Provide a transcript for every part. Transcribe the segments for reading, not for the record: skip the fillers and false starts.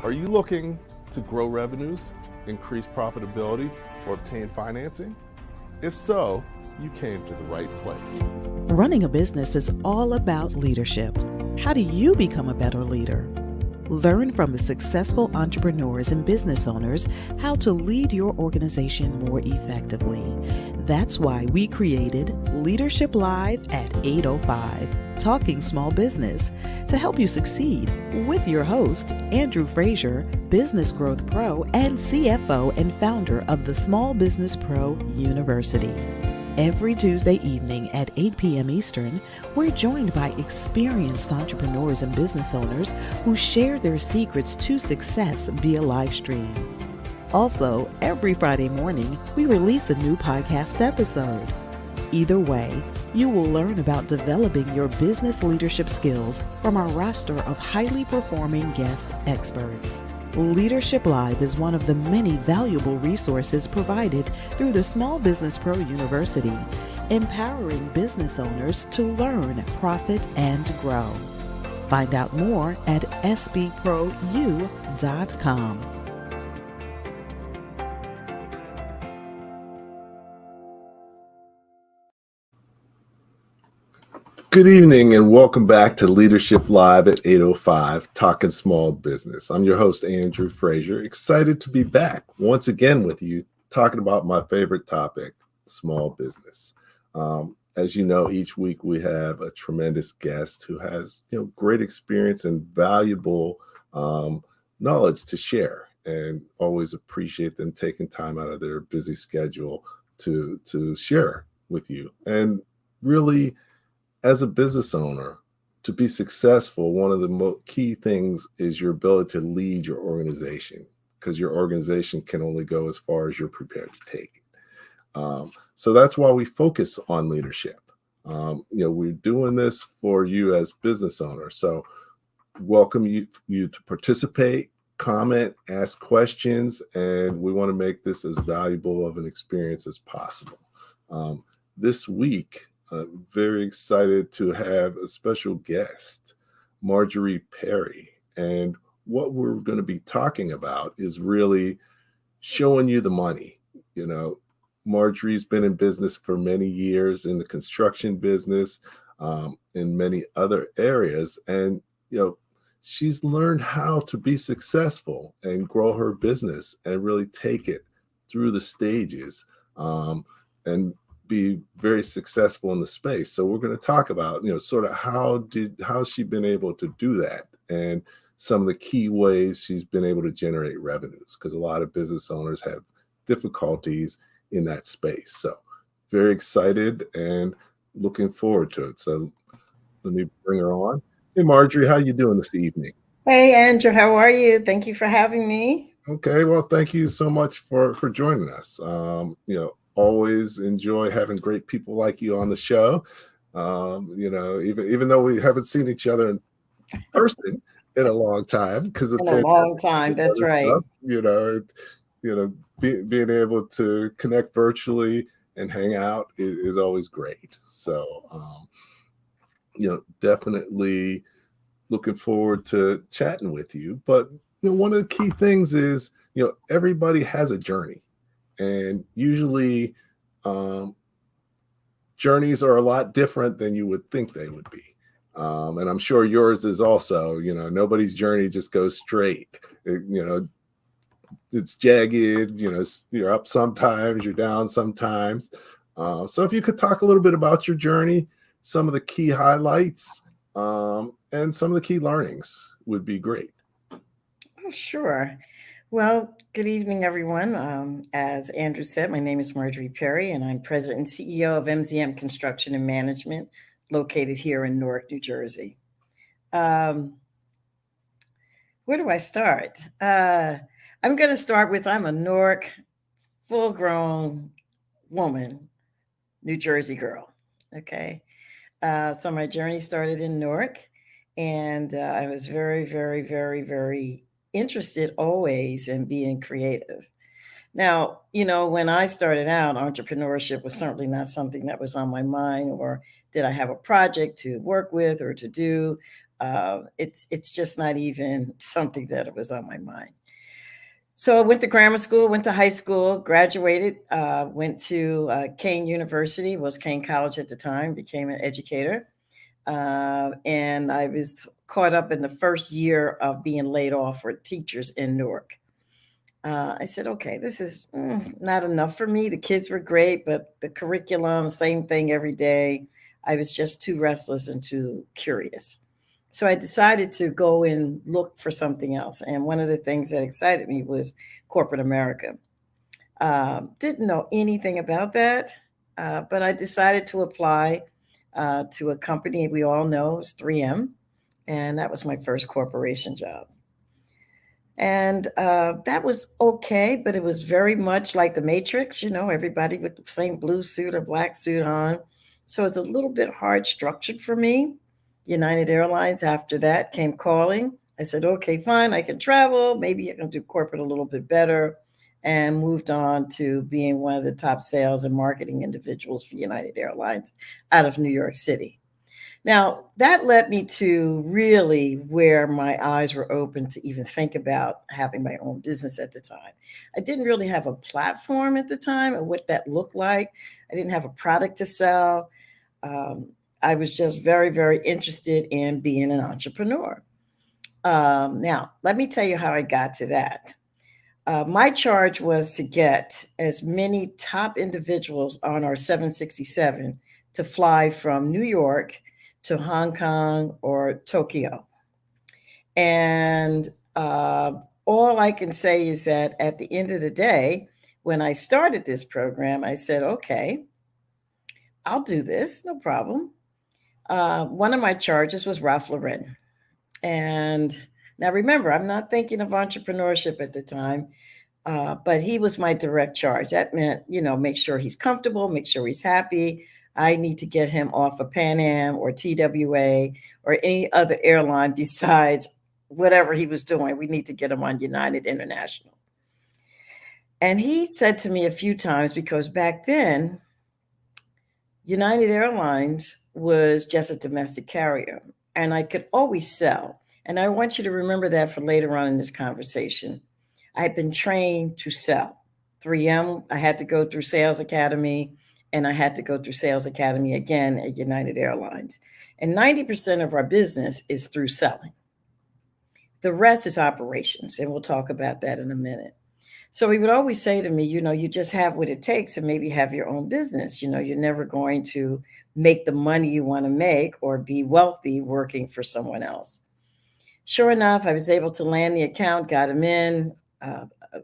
Are you looking to grow revenues, increase profitability, or obtain financing? If so, you came to the right place. Running a business is all about leadership. How do you become a better leader? Learn from the successful entrepreneurs and business owners how to lead your organization more effectively. That's why we created Leadership Live at 8:05, Talking Small Business, to help you succeed with your host, Andrew Frazier, Business Growth Pro and CFO and founder of the Small Business Pro University. Every Tuesday evening at 8 p.m. Eastern, we're joined by experienced entrepreneurs and business owners who share their secrets to success via live stream. Also, every Friday morning, we release a new podcast episode. Either way, you will learn about developing your business leadership skills from our roster of highly performing guest experts. Leadership Live is one of the many valuable resources provided through the Small Business Pro University, empowering business owners to learn, profit, and grow. Find out more at sbprou.com. Good evening and welcome back to Leadership Live at 8:05, Talking Small Business. I'm your host, Andrew Frazier, excited to be back once again with you, talking about my favorite topic, small business. As you know, each week we have a tremendous guest who has great experience and valuable knowledge to share, and always appreciate them taking time out of their busy schedule to share with you. And really, as a business owner, to be successful, one of the key things is your ability to lead your organization, because your organization can only go as far as you're prepared to take it. So that's why we focus on leadership. We're doing this for you as business owners. So welcome you to participate, comment, ask questions, and we want to make this as valuable of an experience as possible. This week, very excited to have a special guest, Marjorie Perry. And what we're going to be talking about is really showing you the money. Marjorie's been in business for many years, in the construction business, in many other areas. And, she's learned how to be successful and grow her business and really take it through the stages and be very successful in the space. So we're going to talk about, sort of how's she been able to do that, and some of the key ways she's been able to generate revenues, because a lot of business owners have difficulties in that space. So very excited and looking forward to it. So let me bring her on. Hey, Marjorie, how you doing this evening? Hey, Andrew, how are you? Thank you for having me. Okay, well, thank you so much for joining us. Always enjoy having great people like you on the show. Even though we haven't seen each other in person in a long time, because in a long time, that's right. Stuff, being able to connect virtually and hang out is always great. So, definitely looking forward to chatting with you. But one of the key things is, everybody has a journey. And usually journeys are a lot different than you would think they would be. And I'm sure yours is also, nobody's journey just goes straight. It's jagged, you're up sometimes, you're down sometimes. So if you could talk a little bit about your journey, some of the key highlights, and some of the key learnings would be great. Oh, sure. Well, good evening, everyone. As Andrew said, my name is Marjorie Perry, and I'm President and CEO of MZM Construction and Management, located here in Newark, New Jersey. Where do I start? I'm going to start with, I'm a Newark, full-grown woman, New Jersey girl, okay? So my journey started in Newark, and I was very, very, very, very interested always in being creative. Now, when I started out, entrepreneurship was certainly not something that was on my mind, or did I have a project to work with or to do. It's just not even something that was on my mind. So I went to grammar school, went to high school, graduated, went to Kane University, was Kane College at the time, became an educator. And I was caught up in the first year of being laid off for teachers in Newark. I said, okay, this is not enough for me. The kids were great, but the curriculum, same thing every day. I was just too restless and too curious. So I decided to go and look for something else. And one of the things that excited me was corporate America. Didn't know anything about that, but I decided to apply to a company we all know is 3M. And that was my first corporation job. And that was okay, but it was very much like the Matrix, everybody with the same blue suit or black suit on. So it's a little bit hard structured for me. United Airlines after that came calling. I said, okay, fine, I can travel. Maybe I can do corporate a little bit better, and moved on to being one of the top sales and marketing individuals for United Airlines out of New York City. Now, that led me to really where my eyes were open to even think about having my own business at the time. I didn't really have a platform at the time of what that looked like. I didn't have a product to sell. I was just very, very interested in being an entrepreneur. Now, let me tell you how I got to that. My charge was to get as many top individuals on our 767 to fly from New York to Hong Kong or Tokyo. And all I can say is that at the end of the day, when I started this program, I said, okay, I'll do this, no problem. One of my charges was Ralph Lauren. And now remember, I'm not thinking of entrepreneurship at the time, but he was my direct charge. That meant, make sure he's comfortable, make sure he's happy. I need to get him off of Pan Am or TWA or any other airline besides whatever he was doing. We need to get him on United International. And he said to me a few times, because back then, United Airlines was just a domestic carrier, and I could always sell. And I want you to remember that for later on in this conversation. I had been trained to sell. 3M, I had to go through Sales Academy, and I had to go through Sales Academy again at United Airlines. And 90% of our business is through selling. The rest is operations, and we'll talk about that in a minute. So he would always say to me, you just have what it takes and maybe have your own business. You're never going to make the money you want to make or be wealthy working for someone else. Sure enough, I was able to land the account, got him in.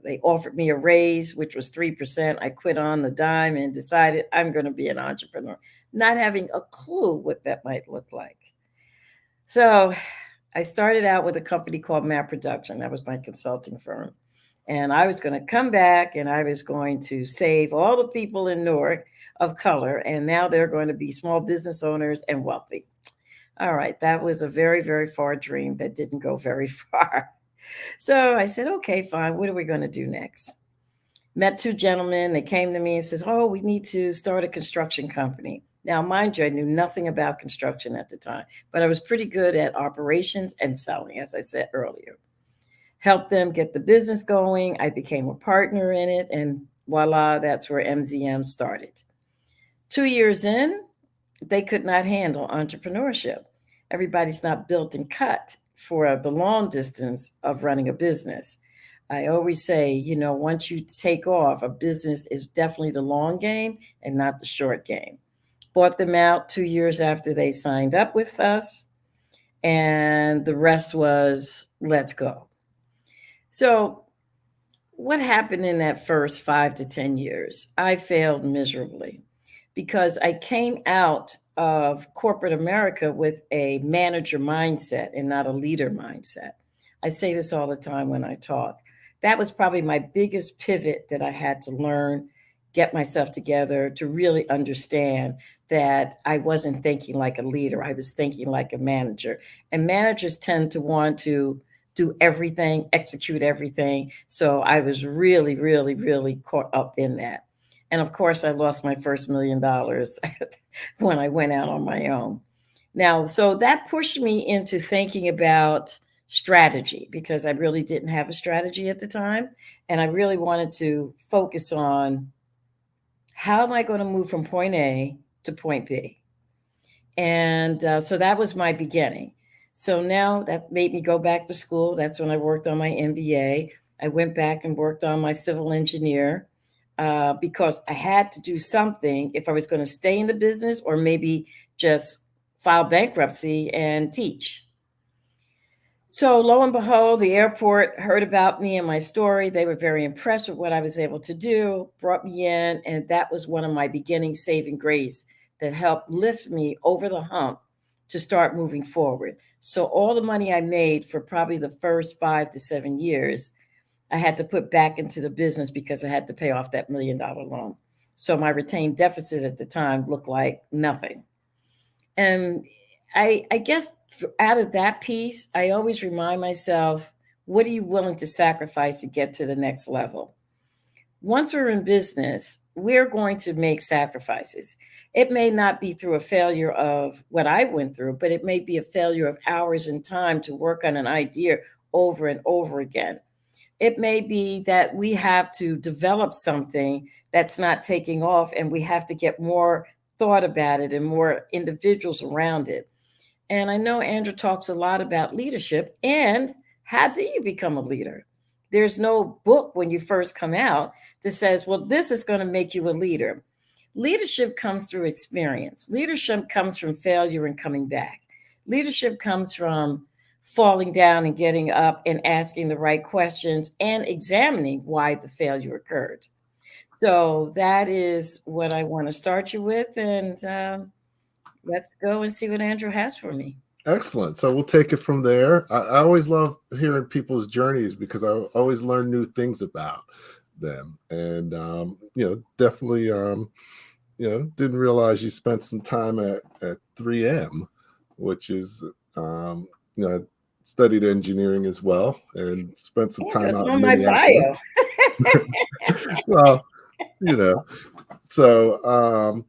They offered me a raise, which was 3%. I quit on the dime and decided I'm going to be an entrepreneur, not having a clue what that might look like. So I started out with a company called Map Production. That was my consulting firm. And I was going to come back and I was going to save all the people in Newark of color. And now they're going to be small business owners and wealthy. All right. That was a very, very far dream that didn't go very far. So I said, okay, fine. What are we going to do next? Met two gentlemen. They came to me and says, oh, we need to start a construction company. Now, mind you, I knew nothing about construction at the time, but I was pretty good at operations and selling, as I said earlier. Helped them get the business going. I became a partner in it. And voila, that's where MZM started. 2 years in, they could not handle entrepreneurship. Everybody's not built and cut for the long distance of running a business. I always say, once you take off, a business is definitely the long game and not the short game. Bought them out 2 years after they signed up with us. And the rest was, let's go. So what happened in that first 5 to 10 years? I failed miserably because I came out of corporate America with a manager mindset and not a leader mindset. I say this all the time when I talk. That was probably my biggest pivot that I had to learn, get myself together to really understand that I wasn't thinking like a leader. I was thinking like a manager. And managers tend to want to do everything, execute everything. So I was really, really, really caught up in that. And of course, I lost my first $1 million when I went out on my own. Now, so that pushed me into thinking about strategy because I really didn't have a strategy at the time. And I really wanted to focus on how am I going to move from point A to point B? And so that was my beginning. So now that made me go back to school. That's when I worked on my MBA. I went back and worked on my civil engineer because I had to do something if I was going to stay in the business or maybe just file bankruptcy and teach. So lo and behold, the airport heard about me and my story. They were very impressed with what I was able to do, brought me in, and that was one of my beginning saving grace that helped lift me over the hump to start moving forward. So all the money I made for probably the first 5 to 7 years, I had to put back into the business because I had to pay off that $1 million loan. So my retained deficit at the time looked like nothing. And I guess out of that piece, I always remind myself, what are you willing to sacrifice to get to the next level? Once we're in business, we're going to make sacrifices. It may not be through a failure of what I went through, but it may be a failure of hours and time to work on an idea over and over again. It may be that we have to develop something that's not taking off and we have to get more thought about it and more individuals around it. And I know Andrew talks a lot about leadership and how do you become a leader? There's no book when you first come out that says, well, this is going to make you a leader. Leadership comes through experience. Leadership comes from failure and coming back. Leadership comes from falling down and getting up and asking the right questions and examining why the failure occurred. So that is what I want to start you with. And let's go and see what Andrew has for me. Excellent. So we'll take it from there. I always love hearing people's journeys because I always learn new things about them. And, definitely, didn't realize you spent some time at 3M, which is, I studied engineering as well and spent some time out in Minneapolis. Well, so,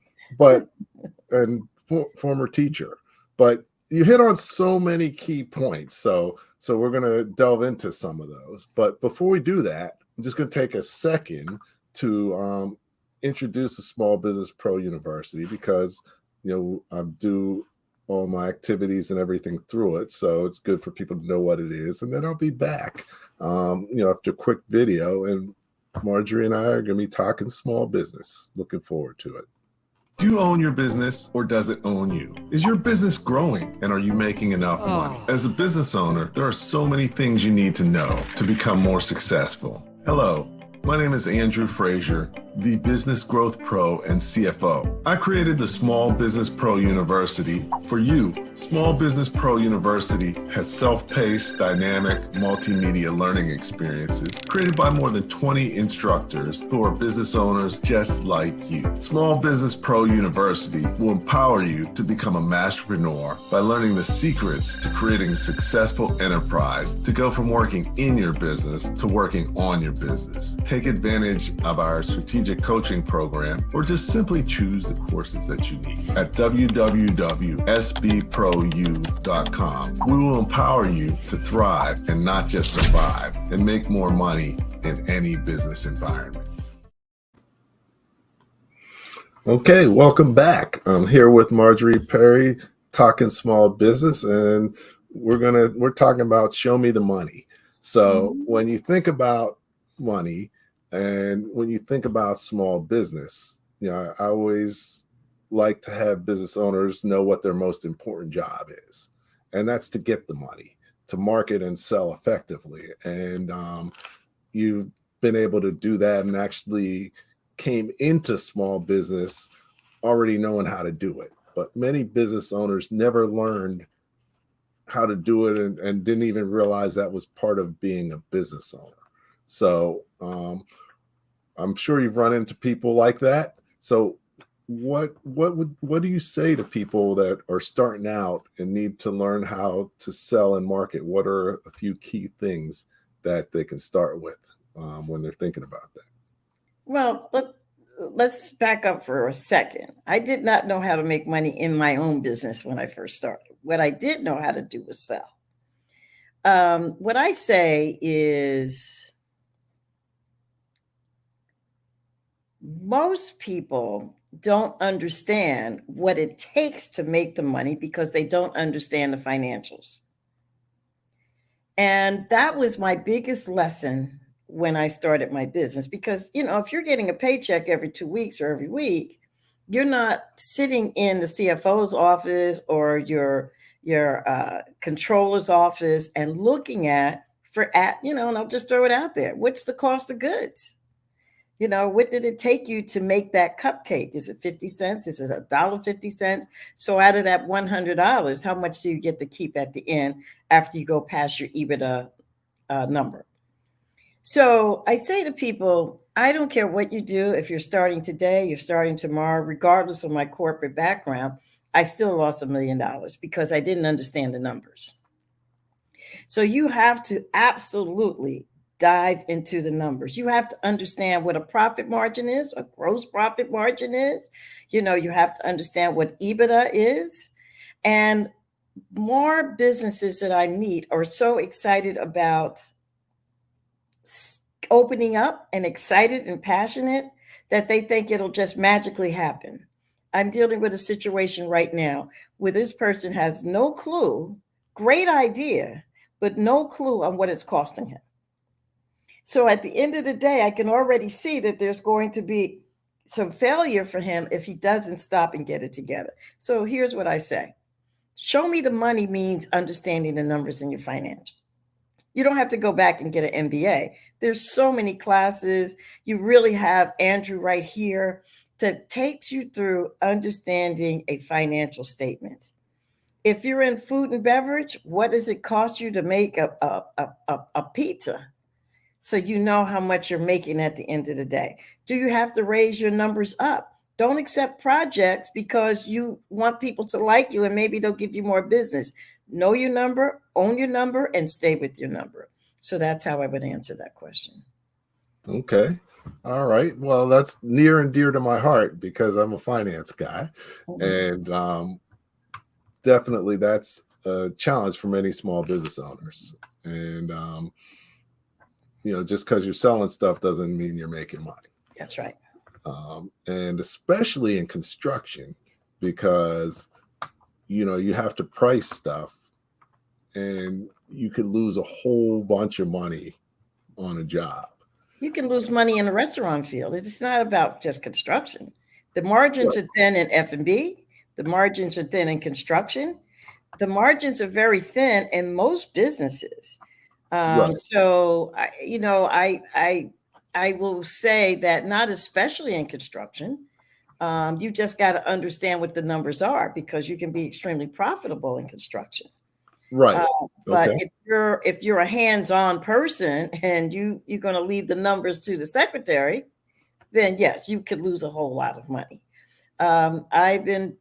former teacher, but you hit on so many key points. So we're going to delve into some of those. But before we do that, I'm just going to take a second to introduce the Small Business Pro University because, I do all my activities and everything through it. So it's good for people to know what it is. And then I'll be back, after a quick video. And Marjorie and I are going to be talking small business. Looking forward to it. Do you own your business or does it own you? Is your business growing and are you making enough money? As a business owner, there are so many things you need to know to become more successful. Hello, my name is Andrew Frazier, the Business Growth Pro and CFO. I created the Small Business Pro University for you. Small Business Pro University has self-paced, dynamic, multimedia learning experiences created by more than 20 instructors who are business owners just like you. Small Business Pro University will empower you to become a masterpreneur by learning the secrets to creating a successful enterprise, to go from working in your business to working on your business. Take advantage of our strategic coaching program or just simply choose the courses that you need. At www.sbprou.com, we will empower you to thrive and not just survive and make more money in any business environment. Okay, welcome back. I'm here with Marjorie Perry, talking small business, and we're talking about show me the money. So when you think about money, and when you think about small business, I always like to have business owners know what their most important job is. And that's to get the money, to market and sell effectively. And you've been able to do that and actually came into small business already knowing how to do it. But many business owners never learned how to do it and didn't even realize that was part of being a business owner. So I'm sure you've run into people like that. So what do you say to people that are starting out and need to learn how to sell and market? What are a few key things that they can start with when they're thinking about that? Well, let's back up for a second. I did not know how to make money in my own business when I first started. What I did know how to do was sell. What I say is most people don't understand what it takes to make the money because they don't understand the financials. And that was my biggest lesson when I started my business, because, if you're getting a paycheck every 2 weeks or every week, you're not sitting in the CFO's office or your controller's office and looking and I'll just throw it out there. What's the cost of goods? What did it take you to make that cupcake? Is it 50 cents? Is it $1.50? So out of that $100, how much do you get to keep at the end after you go past your EBITDA number? So I say to people, I don't care what you do. If you're starting today, you're starting tomorrow, regardless of my corporate background, I still lost $1 million because I didn't understand the numbers. So you have to absolutely dive into the numbers. You have to understand what a profit margin is, a gross profit margin is. You have to understand what EBITDA is. And more businesses that I meet are so excited about opening up and excited and passionate that they think it'll just magically happen. I'm dealing with a situation right now where this person has no clue, great idea, but no clue on what it's costing him. So at the end of the day, I can already see that there's going to be some failure for him if he doesn't stop and get it together. So here's what I say. Show me the money means understanding the numbers in your financial. You don't have to go back and get an MBA. There's so many classes. You really have Andrew right here that takes you through understanding a financial statement. If you're in food and beverage, what does it cost you to make a pizza? So you know how much you're making at the end of the day. Do you have to raise your numbers up? Don't accept projects because you want people to like you and maybe they'll give you more business. Know your number, own your number, and stay with your number. So that's how I would answer that question. Okay. All right. Well, that's near and dear to my heart because I'm a finance guy. Mm-hmm. And definitely that's a challenge for many small business owners. And, just because you're selling stuff doesn't mean you're making money. That's right. And especially in construction, because, you have to price stuff and you could lose a whole bunch of money on a job. You can lose money in the restaurant field. It's not about just construction. The margins are thin in F&B. The margins are thin in construction. The margins are very thin in most businesses. So, I will say that not especially in construction. You just got to understand what the numbers are because you can be extremely profitable in construction. Right. But if you're a hands-on person and you're going to leave the numbers to the secretary, then yes, you could lose a whole lot of money. I've been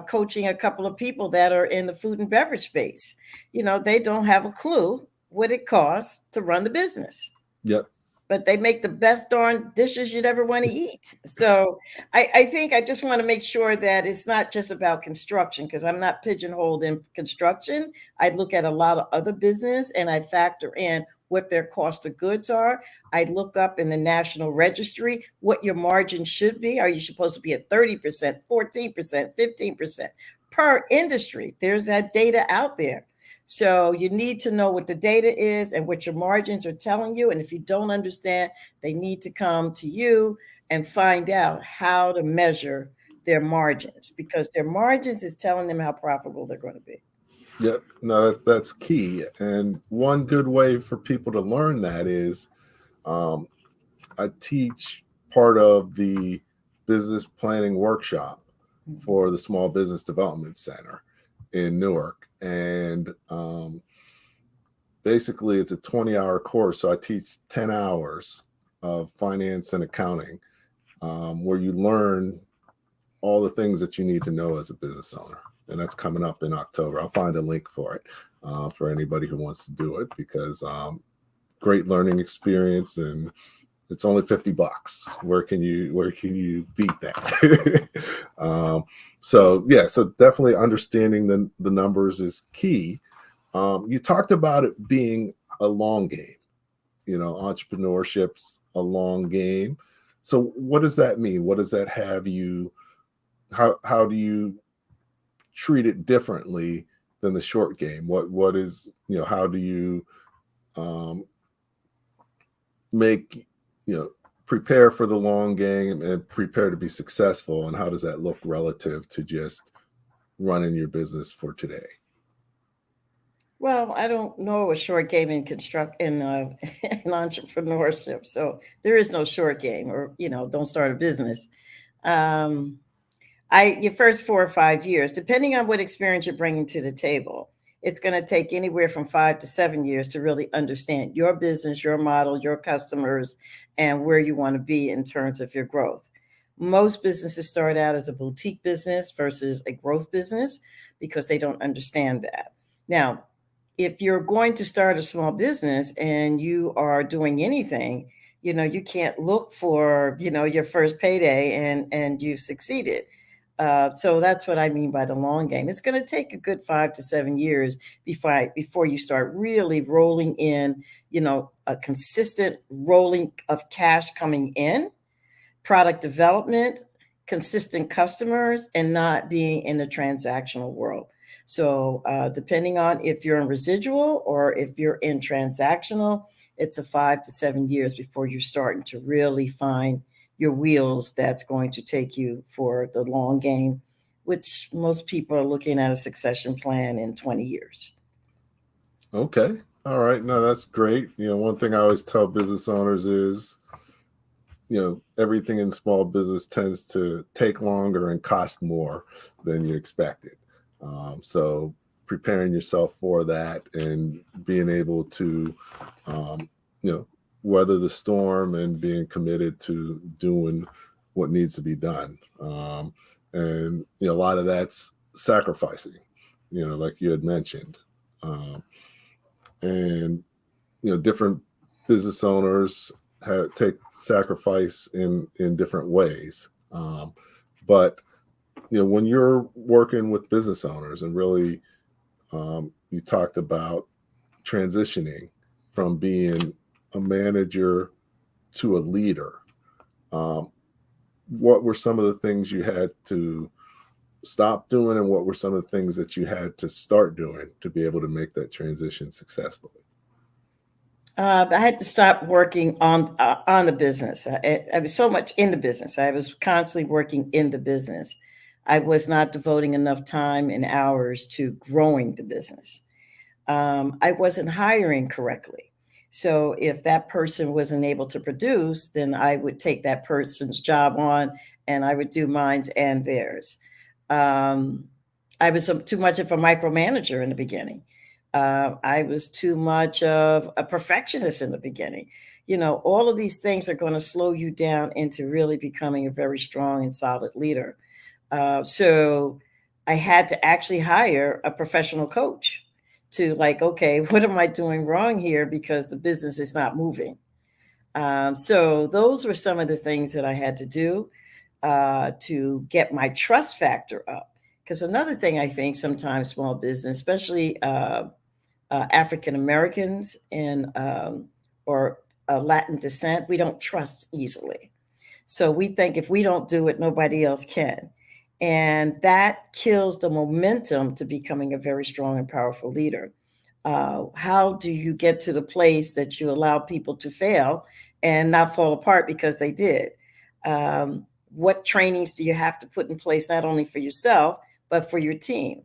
coaching a couple of people that are in the food and beverage space. They don't have a clue what it costs to run the business. Yep. But they make the best darn dishes you'd ever want to eat. So I think I just want to make sure that it's not just about construction because I'm not pigeonholed in construction. I look at a lot of other business and I factor in what their cost of goods are. I look up in the national registry what your margin should be. Are you supposed to be at 30%, 14%, 15% per industry? There's that data out there. So you need to know what the data is and what your margins are telling you. And if you don't understand, they need to come to you and find out how to measure their margins because their margins is telling them how profitable they're going to be. Yep. No, that's key. And one good way for people to learn that is I teach part of the business planning workshop for the Small Business Development Center in Newark. And basically it's a 20-hour course. So I teach 10 hours of finance and accounting where you learn all the things that you need to know as a business owner. And that's coming up in October. I'll find a link for it for anybody who wants to do it because great learning experience. And it's only $50. Where can you beat that? So definitely understanding the numbers is key. You talked about it being a long game. Entrepreneurship's a long game. So what does that mean? What does that have you? How do you treat it differently than the short game? What is, how do you make, prepare for the long game and prepare to be successful? And how does that look relative to just running your business for today? Well, I don't know a short game in in entrepreneurship. So there is no short game, or don't start a business. Um, your first 4 or 5 years, depending on what experience you're bringing to the table, it's going to take anywhere from 5 to 7 years to really understand your business, your model, your customers, and where you want to be in terms of your growth. Most businesses start out as a boutique business versus a growth business because they don't understand that. Now, if you're going to start a small business and you are doing anything, you can't look for, your first payday and you've succeeded. So that's what I mean by the long game. It's going to take a good 5 to 7 years before you start really rolling in, a consistent rolling of cash coming in, product development, consistent customers, and not being in the transactional world. So depending on if you're in residual or if you're in transactional, it's a 5 to 7 years before you're starting to really find your wheels that's going to take you for the long game, which most people are looking at a succession plan in 20 years. Okay. All right. No, that's great. One thing I always tell business owners is, everything in small business tends to take longer and cost more than you expected. So preparing yourself for that and being able to, weather the storm and being committed to doing what needs to be done. And a lot of that's sacrificing, like you had mentioned. And different business owners take sacrifice in different ways. But when you're working with business owners and really, you talked about transitioning from being a manager to a leader. What were some of the things you had to stop doing, and what were some of the things that you had to start doing to be able to make that transition successfully? I had to stop working on the business. I was so much in the business. I was constantly working in the business. I was not devoting enough time and hours to growing the business. I wasn't hiring correctly. So if that person wasn't able to produce, then I would take that person's job on and I would do mine and theirs. Um, I was too much of a micromanager in the beginning. I was too much of a perfectionist in the beginning. All of these things are going to slow you down into really becoming a very strong and solid leader. So I had to actually hire a professional coach to okay, what am I doing wrong here? Because the business is not moving. So those were some of the things that I had to do to get my trust factor up. Because another thing I think sometimes small business, especially African Americans and or Latin descent, we don't trust easily. So we think if we don't do it, nobody else can. And that kills the momentum to becoming a very strong and powerful leader. How do you get to the place that you allow people to fail and not fall apart because they did? What trainings do you have to put in place, not only for yourself, but for your team?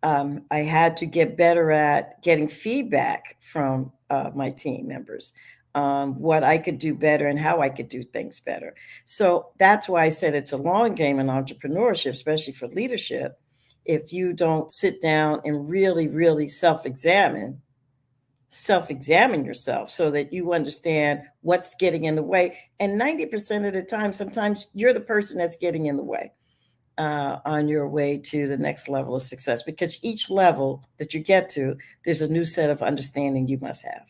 I had to get better at getting feedback from my team members, what I could do better and how I could do things better. So that's why I said it's a long game in entrepreneurship, especially for leadership. If you don't sit down and really, really self-examine yourself so that you understand what's getting in the way. And 90% of the time, sometimes you're the person that's getting in the way on your way to the next level of success, because each level that you get to, there's a new set of understanding you must have.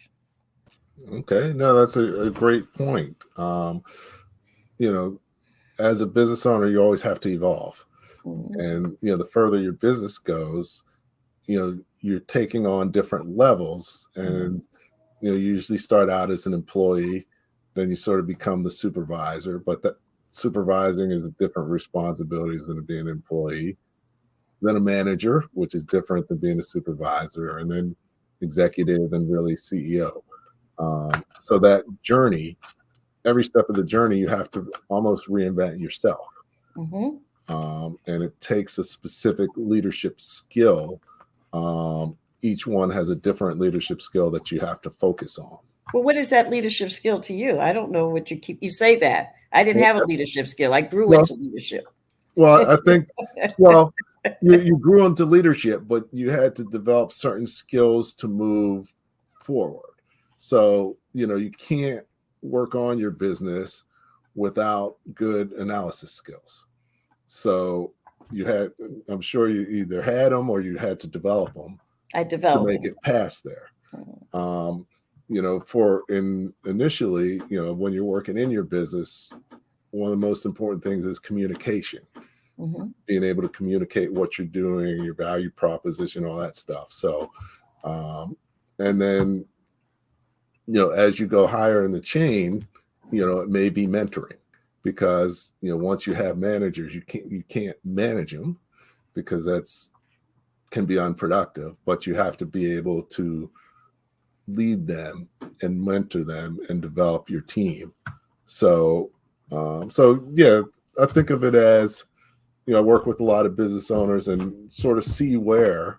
Okay. No, that's a great point. You know, as a business owner, you always have to evolve. Mhm. And, the further your business goes, you're taking on different levels. Mhm. And, you usually start out as an employee, then you sort of become the supervisor, but that supervising is a different responsibilities than being an employee, then a manager, which is different than being a supervisor, and then executive and really CEO. So that journey, every step of the journey, you have to almost reinvent yourself. Mhm. And it takes a specific leadership skill. Each one has a different leadership skill that you have to focus on. Well, what is that leadership skill to you? I don't know what you say that. I didn't have a leadership skill. I grew Well, into leadership. I think, well, you grew into leadership, but you had to develop certain skills to move forward. So, you can't work on your business without good analysis skills. So you had, I'm sure you either had them or you had to develop them I to developed make them. it past there. Mhm. Um, for in initially, when you're working in your business, one of the most important things is communication, Mhm. being able to communicate what you're doing, your value proposition, all that stuff. So, um, and then, as you go higher in the chain, it may be mentoring because, once you have managers, you can't manage them because that's can be unproductive, but you have to be able to lead them and mentor them and develop your team. So, yeah, I think of it as, I work with a lot of business owners and sort of see where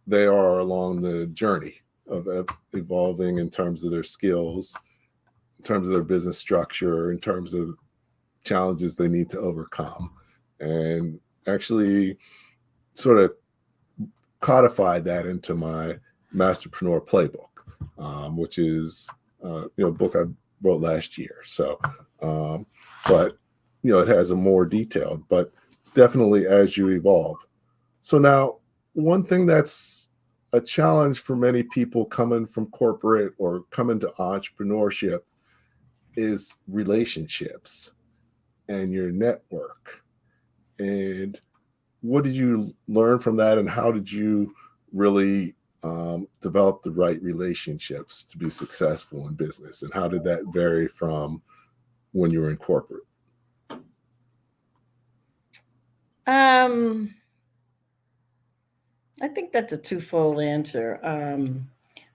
they are along the journey of evolving in terms of their skills, in terms of their business structure, in terms of challenges they need to overcome, and actually sort of codify that into my Masterpreneur Playbook, which is a book I wrote last year. So, but it has a more detailed, but definitely as you evolve. So now, one thing that's a challenge for many people coming from corporate or coming to entrepreneurship is relationships and your network. And what did you learn from that, and how did you really develop the right relationships to be successful in business, and how did that vary from when you were in corporate? Um, I think that's a twofold answer.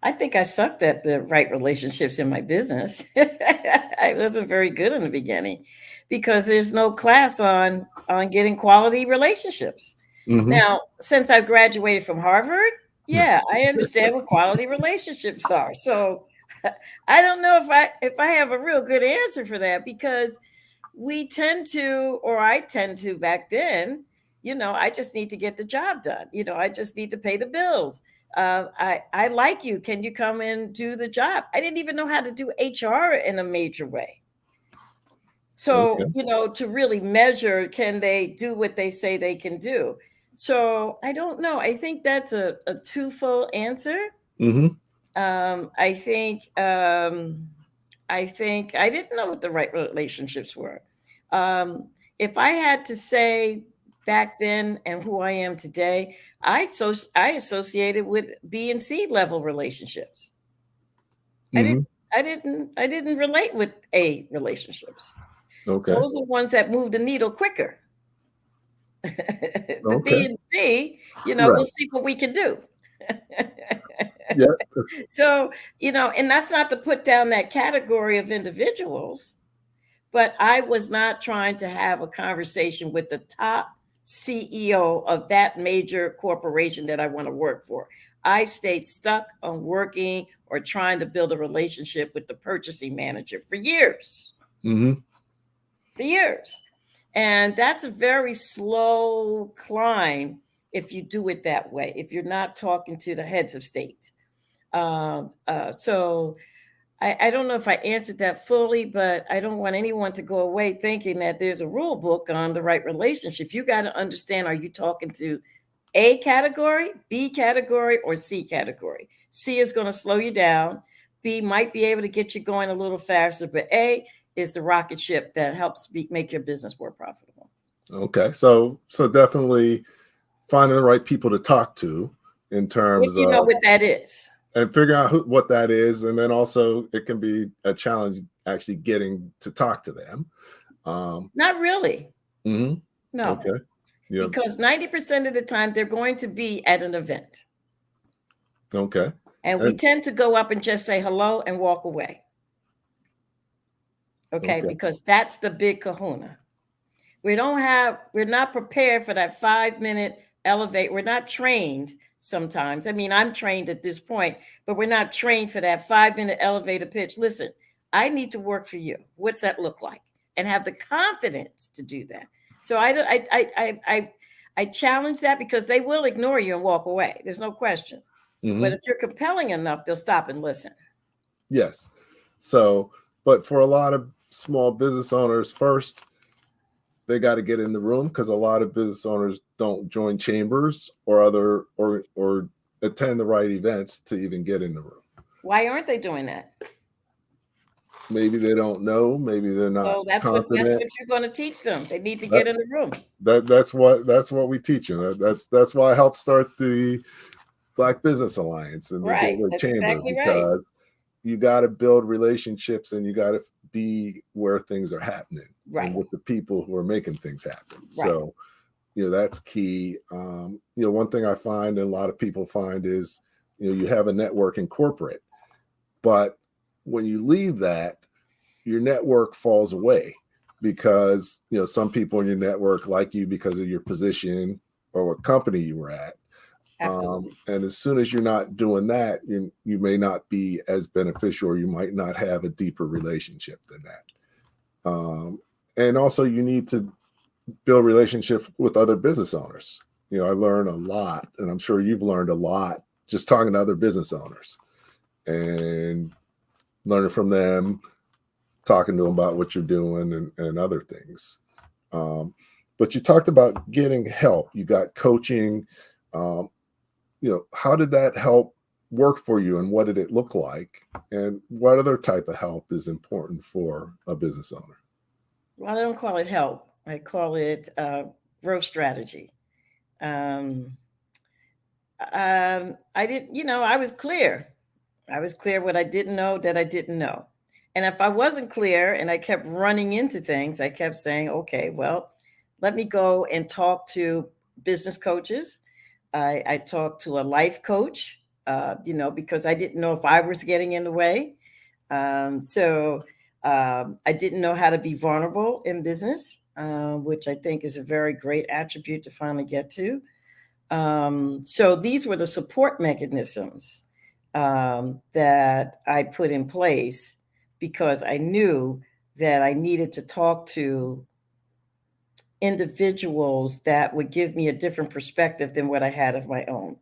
I think I sucked at the right relationships in my business. I wasn't very good in the beginning because there's no class on getting quality relationships. Hmm. Now, since I graduated from Harvard, yeah, I understand what quality relationships are. So I don't know if I have a real good answer for that because we tend to, or I tend to back then, I just need to get the job done. I just need to pay the bills. I like you. Can you come and do the job? I didn't even know how to do HR in a major way. So, Okay. to really measure, can they do what they say they can do? So I don't know. I think that's a twofold answer. Hmm. Um, I think I think I didn't know what the right relationships were. Um, if I had to say back then and who I am today, I associated with B and C level relationships. I didn't Hmm. I didn't relate with A relationships. Okay. Those are ones that move the needle quicker. The Okay. B and C, we'll Right. see what we can do. Yeah. So, and that's not to put down that category of individuals, but I was not trying to have a conversation with the top CEO of that major corporation that I want to work for. I stayed stuck on working or trying to build a relationship with the purchasing manager for years, Hmm. for years. And that's a very slow climb if you do it that way, if you're not talking to the heads of state. So I don't know if I answered that fully, but I don't want anyone to go away thinking that there's a rule book on the right relationship. You got to understand, are you talking to A category, B category, or C category? C is going to slow you down. B might be able to get you going a little faster, but A is the rocket ship that helps make your business more profitable. Okay. So definitely finding the right people to talk to in terms If you know of, what that is. and figuring out what that is. And then also it can be a challenge actually getting to talk to them. Not really. Mm-hmm. No. Okay. Yeah. Because 90% of the time they're going to be at an event. Okay. And we tend to go up and just say hello and walk away. Okay. Because that's the big kahuna. We're not prepared for that 5-minute elevate. We're not trained sometimes. I mean, I'm trained at this point, but we're not trained for that 5-minute elevator pitch. Listen, I need to work for you. What's that look like? And have the confidence to do that. So I challenge that, because they will ignore you and walk away. There's no question. Mm-hmm. But if you're compelling enough, they'll stop and listen. Yes. So, but for a lot of small business owners, first, they got to get in the room, because a lot of business owners don't join chambers or attend the right events to even get in the room. Why aren't they doing that? Maybe they don't know. Maybe they're not. So that's what you're going to teach them. They need to get in the room. That's what we teach them. That's why I helped start the Black Business Alliance and the Gateway Chamber, exactly because you got to build relationships and you got to be where things are happening, and with the people who are making things happen. So, that's key. One thing I find, and a lot of people find, is, you have a network in corporate, but when you leave that, your network falls away, because, some people in your network like you because of your position or what company you were at. And as soon as you're not doing that, you may not be as beneficial, or you might not have a deeper relationship than that. And also you need to build relationships with other business owners. I learn a lot, and I'm sure you've learned a lot just talking to other business owners and learning from them, talking to them about what you're doing and other things. But you talked about getting help. You got coaching. How did that help work for you, and what did it look like? And what other type of help is important for a business owner? Well, I don't call it help. I call it growth strategy. I was clear. I was clear what I didn't know that I didn't know. And if I wasn't clear and I kept running into things, I kept saying, okay, well, let me go and talk to business coaches. I talked to a life coach, because I didn't know if I was getting in the way. So I didn't know how to be vulnerable in business, which I think is a very great attribute to finally get to. So these were the support mechanisms that I put in place, because I knew that I needed to talk to individuals that would give me a different perspective than what I had of my own.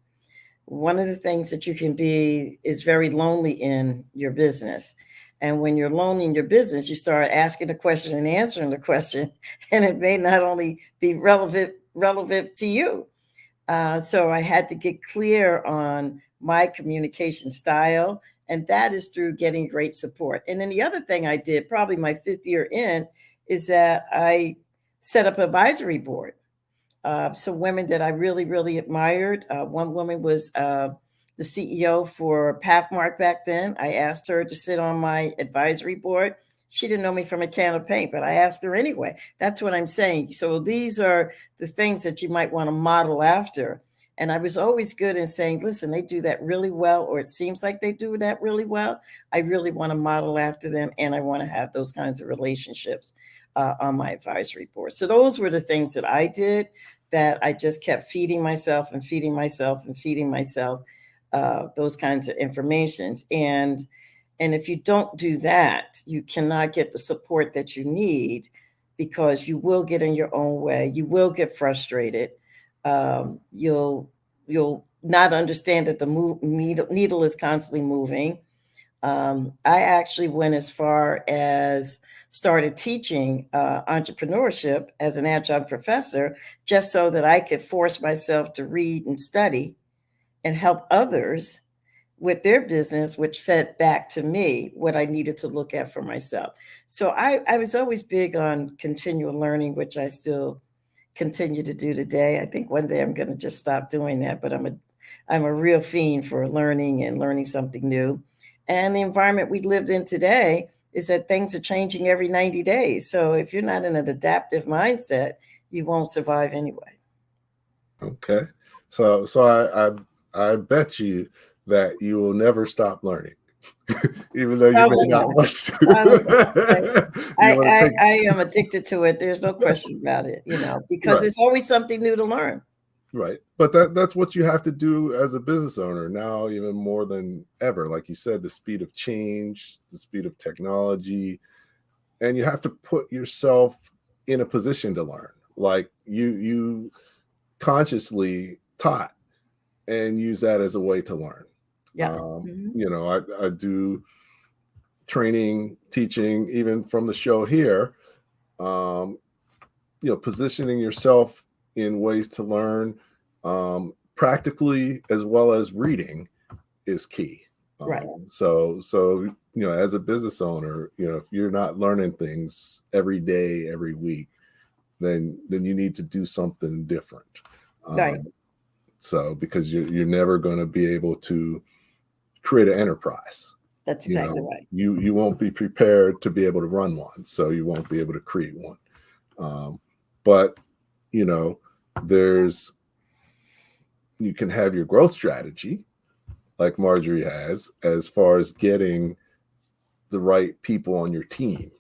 One of the things that you can be is very lonely in your business. And when you're lonely in your business, you start asking the question and answering the question, and it may not only be relevant to you. So I had to get clear on my communication style, and that is through getting great support. And then the other thing I did, probably my 5th year in, is that I set up an advisory board. Some women that I really, really admired. One woman was the CEO for Pathmark back then. I asked her to sit on my advisory board. She didn't know me from a can of paint, but I asked her anyway. That's what I'm saying. So these are the things that you might want to model after. And I was always good in saying, listen, they do that really well, or it seems like they do that really well. I really want to model after them, and I want to have those kinds of relationships on my advisory board. So those were the things that I did, that I just kept feeding myself and feeding myself and feeding myself those kinds of information. And if you don't do that, you cannot get the support that you need, because you will get in your own way. You will get frustrated. You'll not understand that the needle is constantly moving. I actually went as far as started teaching entrepreneurship as an adjunct professor, just so that I could force myself to read and study and help others with their business, which fed back to me what I needed to look at for myself. So I was always big on continual learning, which I still continue to do today. I think one day I'm going to just stop doing that, but I'm a real fiend for learning and learning something new. And the environment we lived in today is that things are changing every 90 days. So if you're not in an adaptive mindset, you won't survive anyway. Okay. So I bet you that you will never stop learning, even though you Probably may not not. want Probably not. to. You want to take I am addicted to it. There's no question about it, because right, it's always something new to learn. right. But that's what you have to do as a business owner now, even more than ever. Like you said, the speed of change, the speed of technology, and you have to put yourself in a position to learn. Like you consciously taught and use that as a way to learn. Yeah. Mhm. I do training, teaching, even from the show here. Um, positioning yourself in ways to learn practically as well as reading is key. Right. So as a business owner, if you're not learning things every day, every week, then you need to do something different. Right. So because you're never going to be able to create an enterprise. That's exactly right. You won't be prepared to be able to run one, so you won't be able to create one. But you can have your growth strategy, like Marjorie has, as far as getting the right people on your team,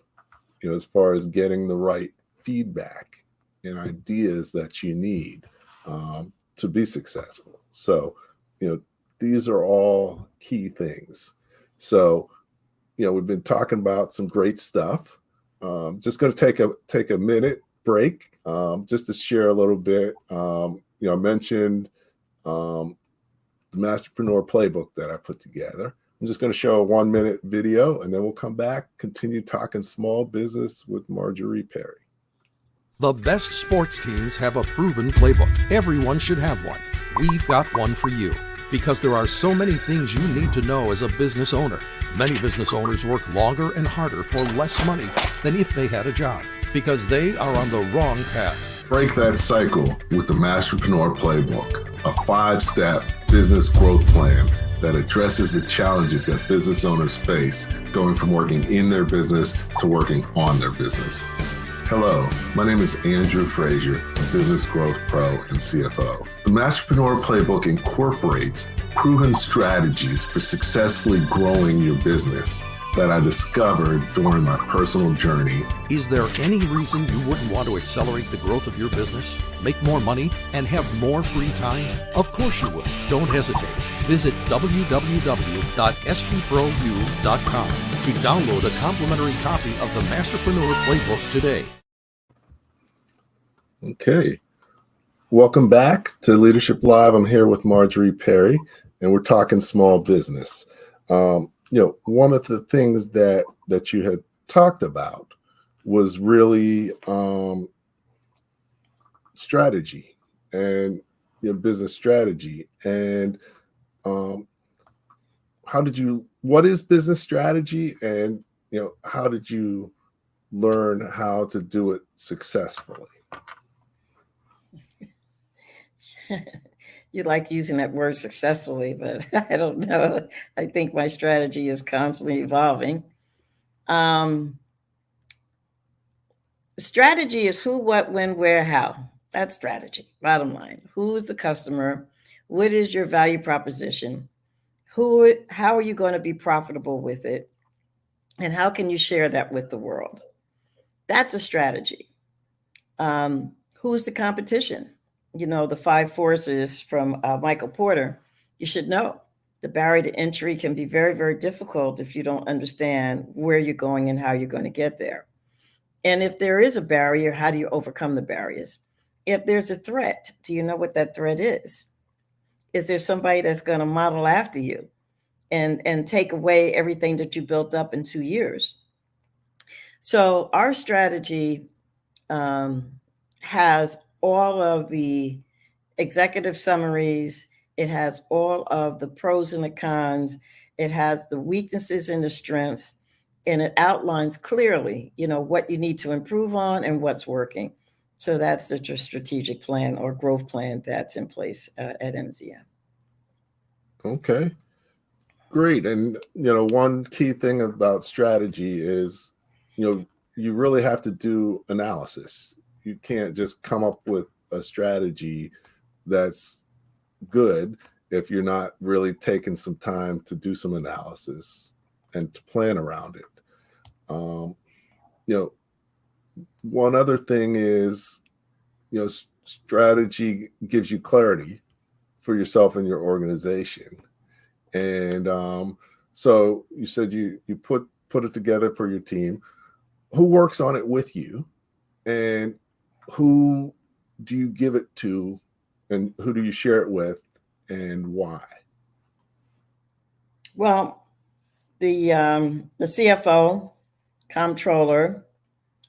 as far as getting the right feedback and ideas that you need to be successful. So, these are all key things. So, we've been talking about some great stuff. Just going to take a minute break just to share a little bit. I mentioned the Masterpreneur Playbook that I put together. I'm just going to show a 1-minute video, and then we'll come back, continue talking small business with Marjorie Perry. The best sports teams have a proven playbook. Everyone should have one. We've got one for you, because there are so many things you need to know as a business owner. Many business owners work longer and harder for less money than if they had a job, because they are on the wrong path. Break that cycle with the Masterpreneur Playbook, a 5-step business growth plan that addresses the challenges that business owners face going from working in their business to working on their business. Hello, my name is Andrew Frazier, a business growth pro and CFO. The Masterpreneur Playbook incorporates proven strategies for successfully growing your business that I discovered during my personal journey. Is there any reason you wouldn't want to accelerate the growth of your business, make more money, and have more free time? Of course you would. Don't hesitate. Visit www.spprou.com to download a complimentary copy of the Masterpreneur Playbook today. Okay. Welcome back to Leadership Live. I'm here with Marjorie Perry, and we're talking small business. One of the things that you had talked about was really strategy and business strategy. And what is business strategy, and how did you learn how to do it successfully? You like using that word successfully, but I don't know. I think my strategy is constantly evolving. Strategy is who, what, when, where, how. That's strategy, bottom line. Who is the customer? What is your value proposition? How are you going to be profitable with it? And how can you share that with the world? That's a strategy. Who's the competition? The 5 forces from Michael Porter. You should know the barrier to entry can be very, very difficult if you don't understand where you're going and how you're going to get there. And if there is a barrier, how do you overcome the barriers? If there's a threat, do you know what that threat is? Is there somebody that's going to model after you and take away everything that you built up in 2 years? So our strategy has all of the executive summaries It has all of the pros and the cons. It has the weaknesses and the strengths, and it outlines clearly, what you need to improve on and what's working. So that's the strategic plan or growth plan that's in place at MZM. Okay, great. And, one key thing about strategy is, you really have to do analysis. You can't just come up with a strategy that's good if you're not really taking some time to do some analysis and to plan around it. One other thing is, strategy gives you clarity for yourself and your organization. And so you said you put it together for your team. Who works on it with you, and who do you give it to, and who do you share it with, and why? Well, the CFO, comptroller,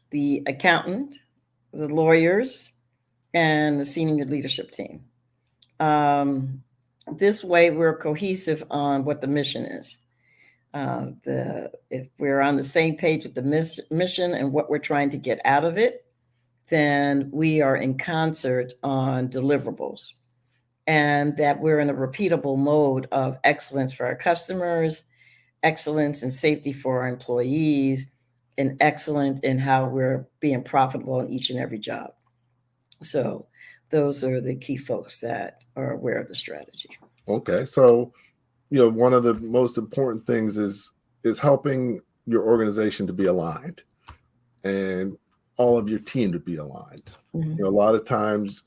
the accountant, the lawyers, and the senior leadership team. This way, we're cohesive on what the mission is. If we're on the same page with the mission and what we're trying to get out of it, then we are in concert on deliverables, and that we're in a repeatable mode of excellence for our customers, excellence and safety for our employees, and excellent in how we're being profitable in each and every job. So those are the key folks that are aware of the strategy. Okay. So, one of the most important things is helping your organization to be aligned and all of your team to be aligned. Mm-hmm. A lot of times,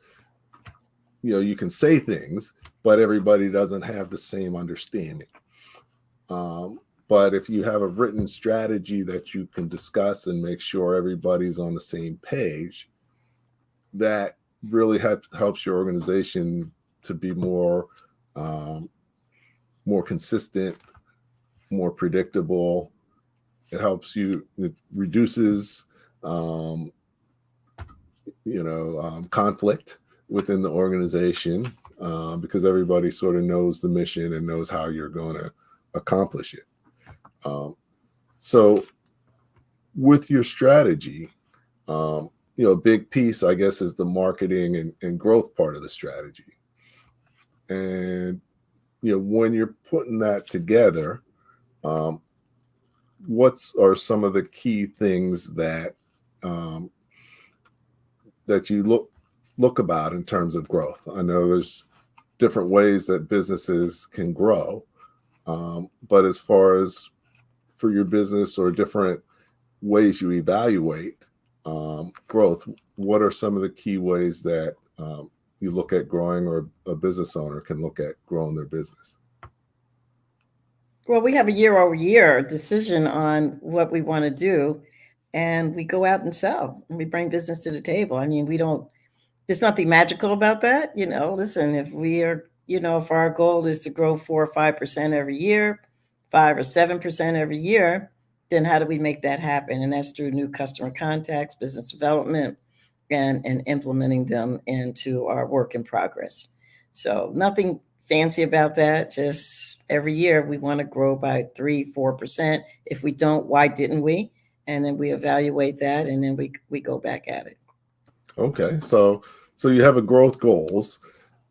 you can say things, but everybody doesn't have the same understanding. But if you have a written strategy that you can discuss and make sure everybody's on the same page, that really helps your organization to be more consistent, more predictable. It helps you. It reduces, conflict within the organization because everybody sort of knows the mission and knows how you're going to accomplish it. So with your strategy, a big piece, I guess, is the marketing and growth part of the strategy. And, when you're putting that together, what are some of the key things that that you look about in terms of growth? I know there's different ways that businesses can grow, but as far as for your business or different ways you evaluate growth, what are some of the key ways that you look at growing, or a business owner can look at growing their business? Well, we have a year-over-year decision on what we want to do, and we go out and sell, and we bring business to the table. I mean, there's nothing magical about that. Listen, if our goal is to grow 4 or 5% every year, 5 or 7% every year, then how do we make that happen? And that's through new customer contacts, business development, and implementing them into our work in progress. So nothing fancy about that. Just every year we want to grow by 3-4%. If we don't, why didn't we? And then we evaluate that, and then we go back at it. Okay. So you have a growth goals,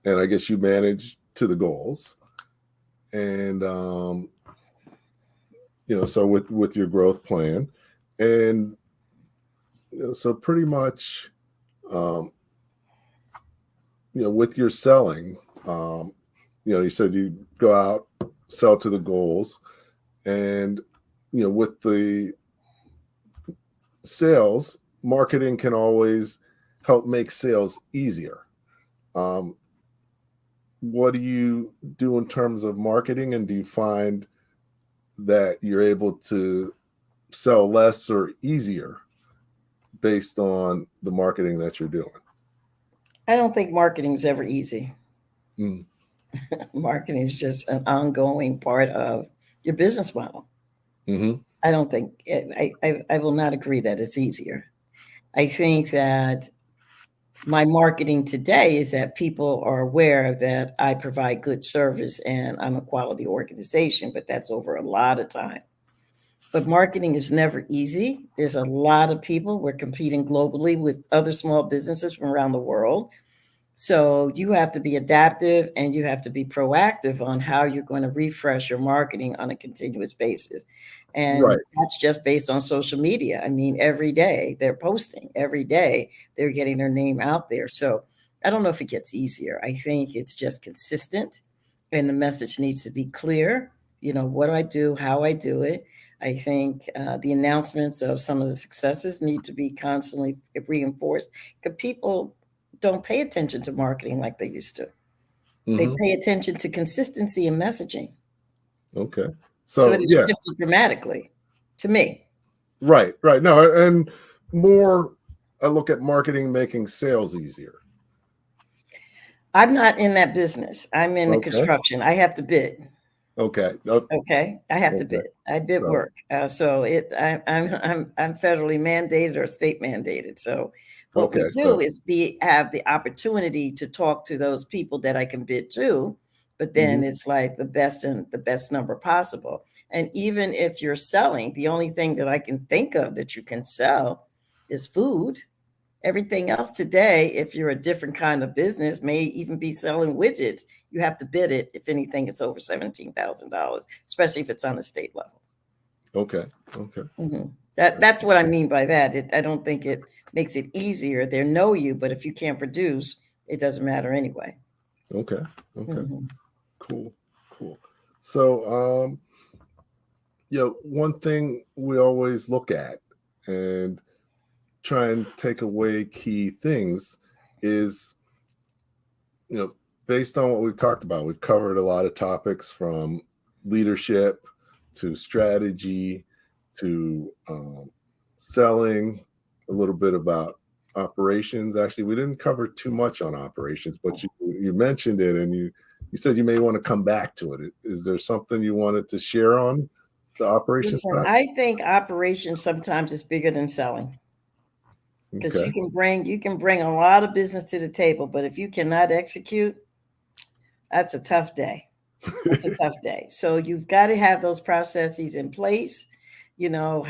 and I guess you manage to the goals. And so with your growth plan, and so pretty much with your selling, you said you go out, sell to the goals, and with the sales, marketing can always help make sales easier. What do you do in terms of marketing, and do you find that you're able to sell less or easier based on the marketing that you're doing? I don't think marketing is ever easy. Marketing is just an ongoing part of your business model. Mm-hmm. I don't think I will not agree that it's easier. I think that my marketing today is that people are aware that I provide good service and I'm a quality organization, but that's over a lot of time. But marketing is never easy. There's a lot of people. We're competing globally with other small businesses from around the world. So you have to be adaptive and you have to be proactive on how you're going to refresh your marketing on a continuous basis. And Right. that's just based on social media. I mean, every day they're posting, every day they're getting their name out there. So I don't know if it gets easier. I think it's just consistent and the message needs to be clear. You know, what do I do, how I do it. I think the announcements of some of the successes need to be constantly reinforced because people don't pay attention to marketing like they used to. They Hmm. pay attention to consistency in messaging. Okay. So it So has yeah, shifted dramatically to me. right, right. No, and more. I look at marketing making sales easier. I'm not in that business. I'm in the Okay. construction. I have to bid. Okay. Oh, Okay, I have to okay. bid. I bid So. work. I'm federally mandated or state mandated. So what we Okay. do So. is have the opportunity to talk to those people that I can bid to, but then Mhm. it's like the best and the best number possible. And even if you're selling, the only thing that I can think of that you can sell is food. Everything else today, if you're a different kind of business, may even be selling widgets. You have to bid it. If anything, it's over $17,000, especially if it's on a state level. Okay. Okay. That's what I mean by that. I don't think it makes it easier. They know you, but if you can't produce, it doesn't matter anyway. Okay. Okay. Mhm. Cool. Cool. So, one thing we always look at and try and take away key things is, based on what we've talked about, we've covered a lot of topics from leadership to strategy to selling, a little bit about operations. Actually, we didn't cover too much on operations, but you mentioned it and you said you may want to come back to it. Is there something you wanted to share on the operations Listen, side? I think operations sometimes is bigger than selling because Okay. you can bring a lot of business to the table, but if you cannot execute, that's a tough day. That's a tough day. So you've got to have those processes in place. You know,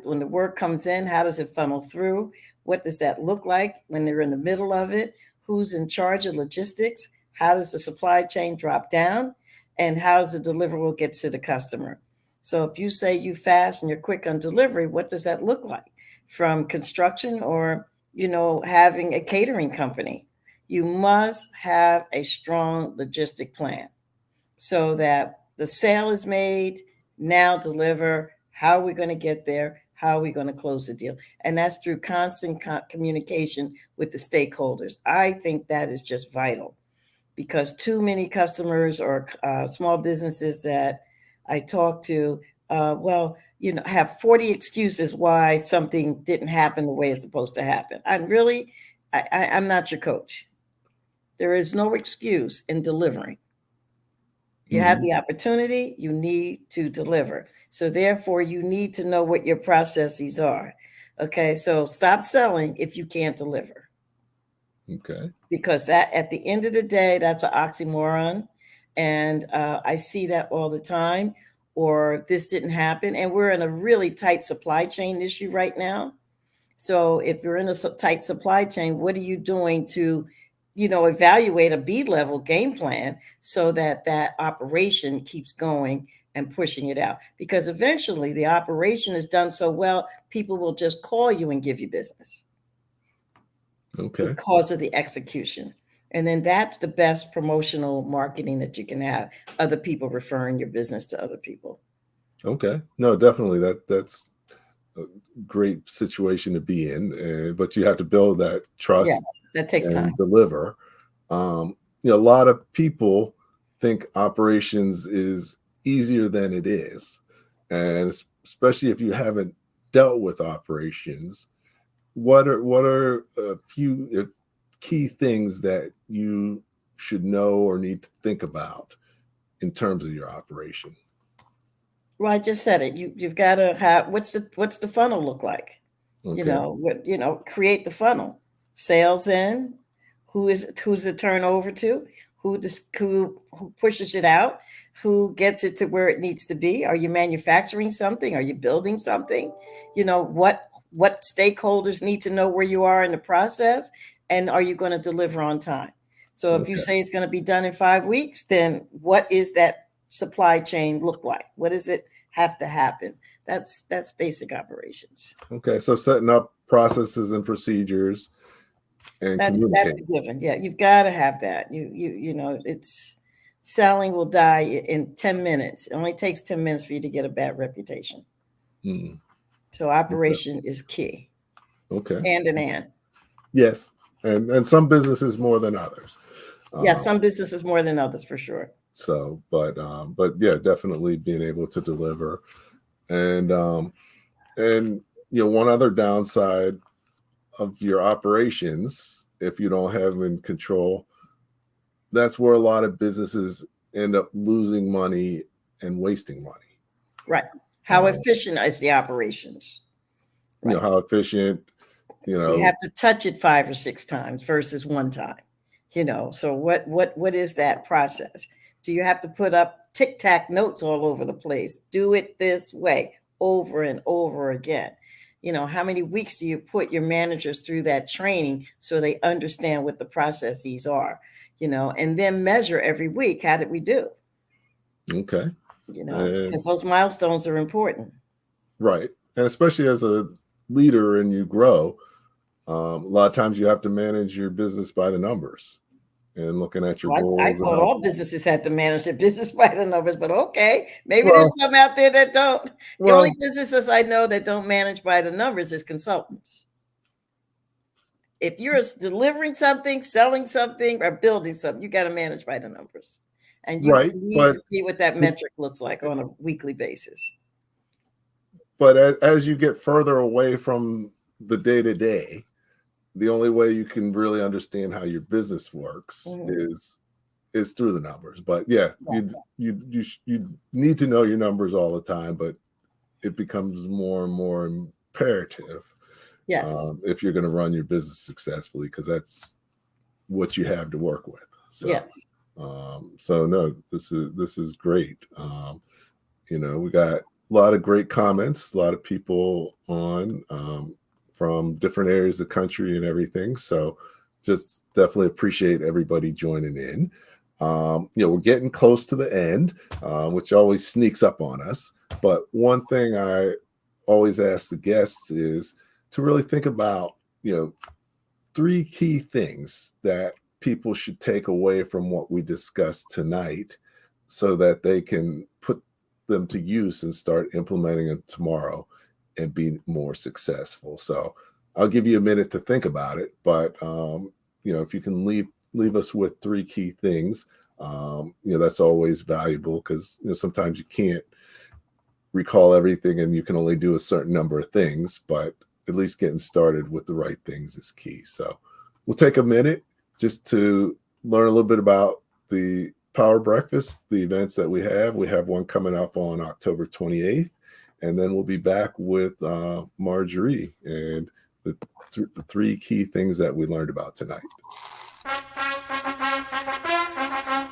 when the work comes in, how does it funnel through? What does that look like when they're in the middle of it? Who's in charge of logistics? How does the supply chain drop down? And how does the deliverable get to the customer? So if you say you fast and you're quick on delivery, what does that look like? From construction or, having a catering company, you must have a strong logistic plan so that the sale is made, now deliver, how are we going to get there, how are we going to close the deal, and that's through constant communication with the stakeholders. I think that is just vital because too many customers or small businesses that I talk to, have 40 excuses why something didn't happen the way it's supposed to happen. I'm not your coach. There is no excuse in delivering. You have Mhm. the opportunity, you need to deliver. So therefore, you need to know what your processes are. Okay, so stop selling if you can't deliver, Okay. because that at the end of the day, that's an oxymoron. And I see that all the time, or this didn't happen. And we're in a really tight supply chain issue right now. So if you're in a tight supply chain, what are you doing to, evaluate a B level game plan so that that operation keeps going and pushing it out? Because eventually the operation is done so well, people will just call you and give you business Okay. because of the execution. And then that's the best promotional marketing that you can have. Other people referring your business to other people. Okay. No, definitely. That's a great situation to be in, but you have to build that Yes, trust that takes and time. deliver. A lot of people think operations is easier than it is, and especially if you haven't dealt with operations. What are a few key things that you should know or need to think about in terms of your operation? Well, I just said it. You've got to have what's the funnel look like? Okay. Create the funnel. sales in, who's it turned over to, who pushes it out, who gets it to where it needs to be. Are you manufacturing something? Are you building something? What stakeholders need to know where you are in the process, and are you going to deliver on time? So if you say it's going to be done in 5 weeks, then what is that supply chain look like? What does it have to happen? That's basic operations. Okay, so setting up processes and procedures and communicating. That's a given. Yeah, you've got to have that. It's selling will die in 10 minutes. It only takes 10 minutes for you to get a bad reputation. So operation is key. Okay. And. Yes. And some businesses more than others. Some businesses more than others for sure. So, but yeah, definitely being able to deliver. And one other downside of your operations, if you don't have them in control, that's where a lot of businesses end up losing money and wasting money. Right. How efficient is the operations? Right. How efficient, You have to touch it 5 or 6 times versus one time. So what is that process? Do you have to put up tic-tac notes all over the place? Do it this way over and over again. How many weeks do you put your managers through that training so they understand what the processes are, and then measure every week. How did we do? Okay. Because those milestones are important. Right. And especially as a leader and you grow, a lot of times you have to manage your business by the numbers and looking at your goals. I thought all businesses had to manage their business by the numbers, but okay, maybe there's some out there that don't. The only businesses I know that don't manage by the numbers is consultants. If you're delivering something, selling something, or building something, you got to manage by the numbers. And you need to see what that metric looks like on a weekly basis. But as you get further away from the day-to-day, the only way you can really understand how your business works is through the numbers. But you need to know your numbers all the time, but it becomes more and more imperative if you're going to run your business successfully, because that's what you have to work with. So, so no, this is great. We got a lot of great comments, a lot of people on from different areas of the country and everything. So just definitely appreciate everybody joining in. We're getting close to the end, which always sneaks up on us. But one thing I always ask the guests is to really think about, 3 key things that people should take away from what we discussed tonight so that they can put them to use and start implementing them tomorrow and be more successful. So I'll give you a minute to think about it, but if you can leave us with 3 key things, that's always valuable, because sometimes you can't recall everything and you can only do a certain number of things, but at least getting started with the right things is key. So we'll take a minute just to learn a little bit about the Power Breakfast, the events that we have. We have one coming up on October 28th. And then we'll be back with Marjorie and the 3 key things that we learned about tonight.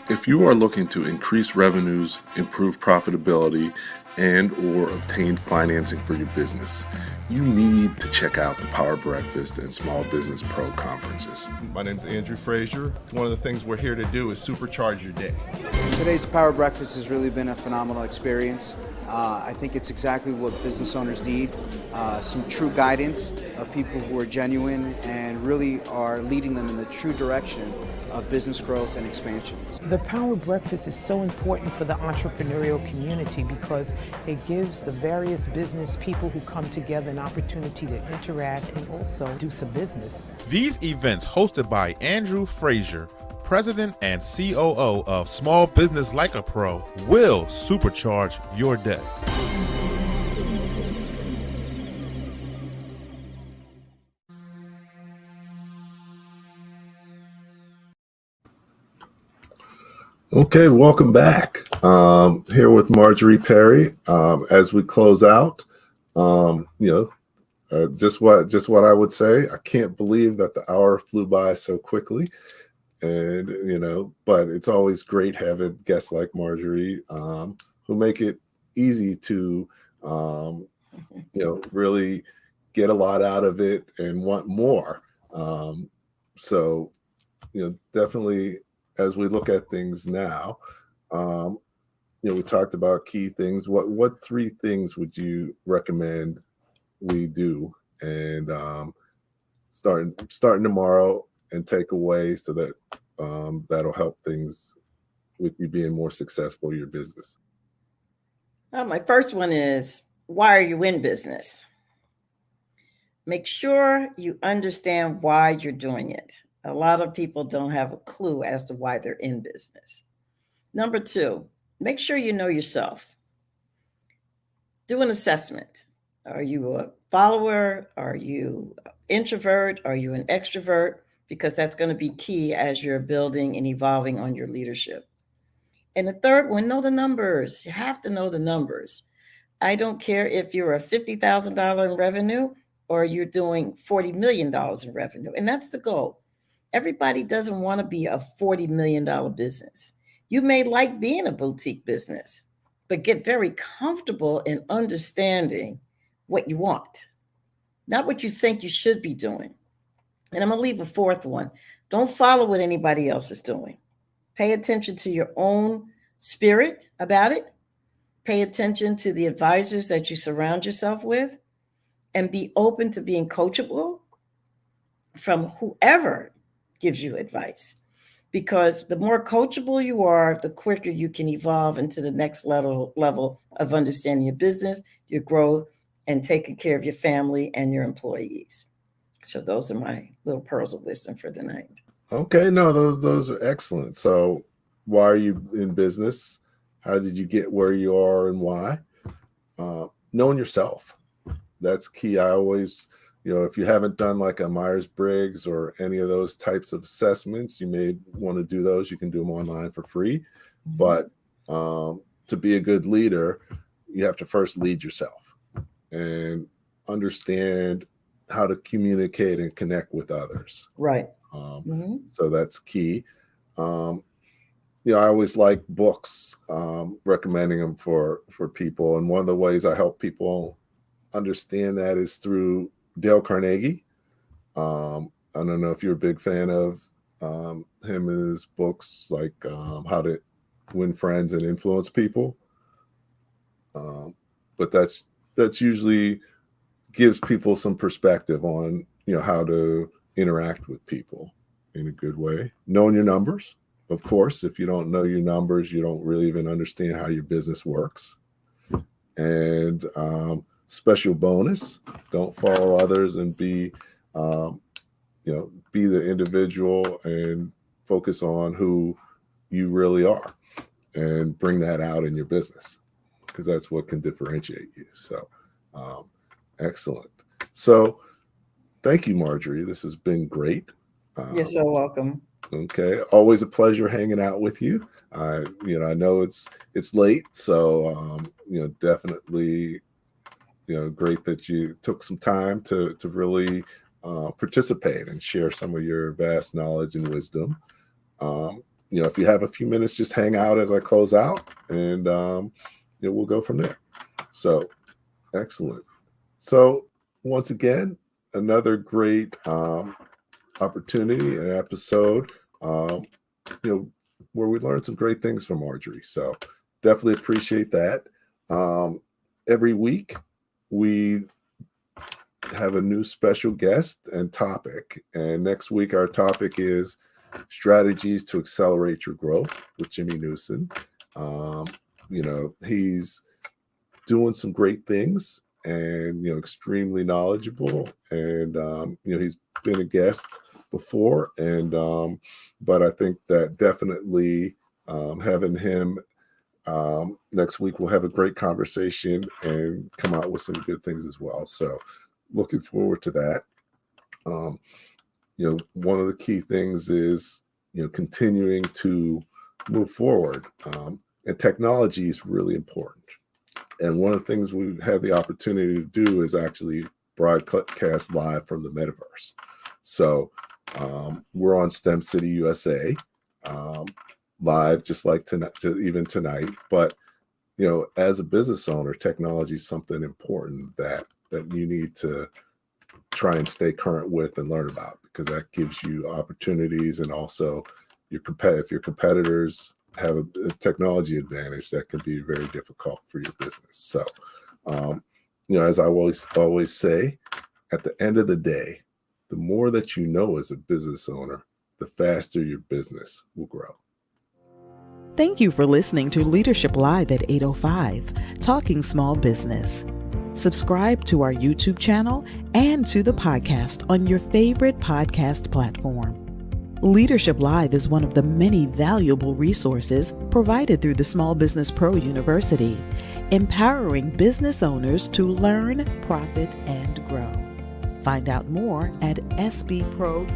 If you are looking to increase revenues, improve profitability, and or obtain financing for your business, you need to check out the Power Breakfast and Small Business Pro conferences. My name is Andrew Frazier. One of the things we're here to do is supercharge your day. Today's Power Breakfast has really been a phenomenal experience. I think it's exactly what business owners need, some true guidance of people who are genuine and really are leading them in the true direction of business growth and expansion. The Power Breakfast is so important for the entrepreneurial community because it gives the various business people who come together an opportunity to interact and also do some business. These events, hosted by Andrew Frazier, President and COO of Small Business Like a Pro, will supercharge your day. Okay, welcome back. Here with Marjorie Perry. As we close out, Just what I would say. I can't believe that the hour flew by so quickly. And, but it's always great having guests like Marjorie who make it easy to, really get a lot out of it and want more. So, definitely as we look at things now, we talked about key things. What 3 things would you recommend we do and starting tomorrow and take away so that that'll help things with you being more successful in your business? My first one is, why are you in business? Make sure you understand why you're doing it. A lot of people don't have a clue as to why they're in business. Number 2, make sure you know yourself. Do an assessment. Are you a follower? Are you an introvert? Are you an extrovert? Because that's going to be key as you're building and evolving on your leadership. And the third one, know the numbers. You have to know the numbers. I don't care if you're a $50,000 in revenue or you're doing $40 million in revenue. And that's the goal. Everybody doesn't want to be a $40 million business. You may like being a boutique business, but get very comfortable in understanding what you want, not what you think you should be doing. And I'm going to leave a fourth one. Don't follow what anybody else is doing. Pay attention to your own spirit about it. Pay attention to the advisors that you surround yourself with, and be open to being coachable from whoever gives you advice. Because the more coachable you are, the quicker you can evolve into the next level of understanding your business, your growth, and taking care of your family and your employees. So those are my little pearls of wisdom for the night. Okay, no, those are excellent. So why are you in business? How did you get where you are and why? Knowing yourself. That's key. I always, if you haven't done like a Myers-Briggs or any of those types of assessments, you may want to do those. You can do them online for free. Mm-hmm. But to be a good leader, you have to first lead yourself and understand how to communicate and connect with others. Right. So that's key. I always like books, recommending them for people. And one of the ways I help people understand that is through Dale Carnegie. I don't know if you're a big fan of him and his books, like How to Win Friends and Influence People. But that's usually gives people some perspective on, how to interact with people in a good way. Knowing your numbers, of course. If you don't know your numbers, you don't really even understand how your business works. And special bonus, don't follow others and be the individual and focus on who you really are and bring that out in your business, because that's what can differentiate you. So excellent. So thank you, Marjorie. This has been great. You're so welcome. Okay. Always a pleasure hanging out with you. I know it's late, so definitely, great that you took some time to really participate and share some of your vast knowledge and wisdom. If you have a few minutes, just hang out as I close out, and we'll go from there. So excellent. So once again, another great opportunity and episode, where we learned some great things from Marjorie. So definitely appreciate that. Every week we have a new special guest and topic. And next week our topic is strategies to accelerate your growth with Jimmy Newsom. He's doing some great things and, extremely knowledgeable. And, he's been a guest before. And, but I think that definitely having him next week, we'll have a great conversation and come out with some good things as well. So looking forward to that. One of the key things is, continuing to move forward. And technology is really important. And one of the things we've had the opportunity to do is actually broadcast live from the metaverse. So we're on STEM City USA live, just like tonight, even tonight. But as a business owner, technology is something important that you need to try and stay current with and learn about, because that gives you opportunities, and also if your competitors have a technology advantage, that can be very difficult for your business. So, as I always say, at the end of the day, the more that you know as a business owner, the faster your business will grow. Thank you for listening to Leadership Live at 8:05, Talking Small Business. Subscribe to our YouTube channel and to the podcast on your favorite podcast platform. Leadership Live is one of the many valuable resources provided through the Small Business Pro University, empowering business owners to learn, profit, and grow. Find out more at sbpro.u.com.